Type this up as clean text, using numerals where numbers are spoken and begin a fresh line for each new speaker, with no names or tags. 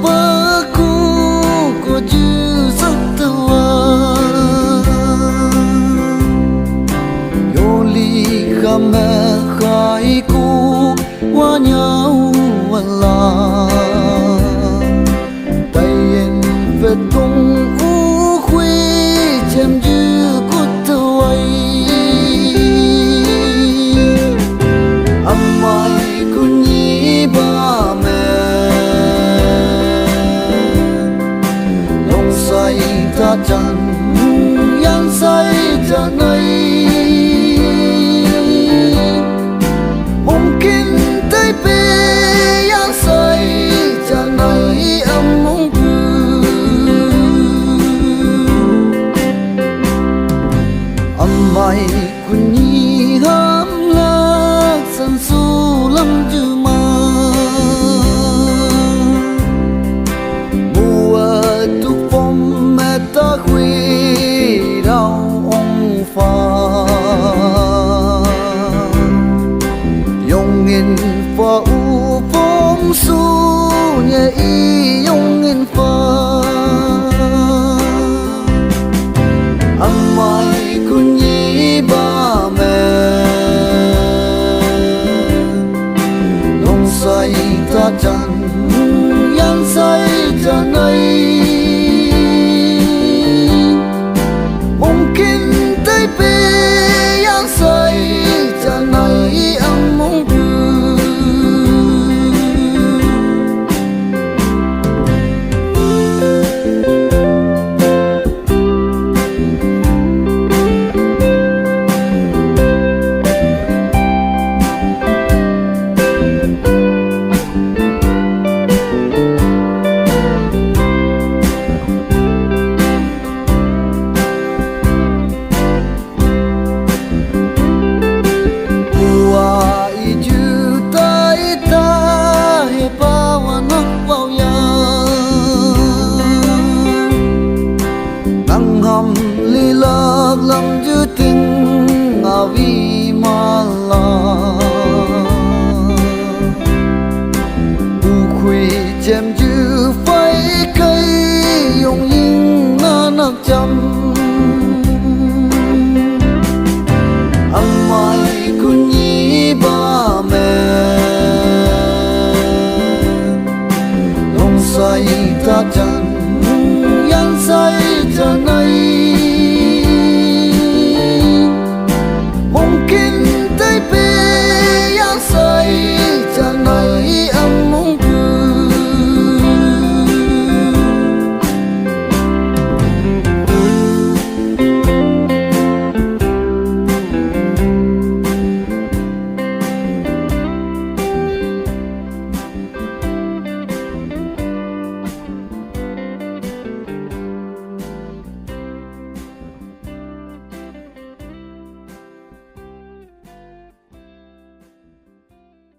paku ko ju saktawa yoli khame khai ku wa nhau wala tayen vetung u khui chem ju kutwai amai kunyi ba me nong sai ta chan yang sai ta nai mungkin tai pe yang sai ta nai am mong pu amai kunyi ham la san su lam ju ma mùa tu phong mẹ ta khuy đau ông pha yong in pha u phong su nhẹ y yong in pha amai kunyi ba me nong sai ta chan yang sai ta nai mungkin tai pe yang sai ta nai ang mong pu li lak lam ju ting avi mala u khui chem ju phai cây yong yin na nak cham amai kunyi ba me nong sai ta chan yang sai ta nai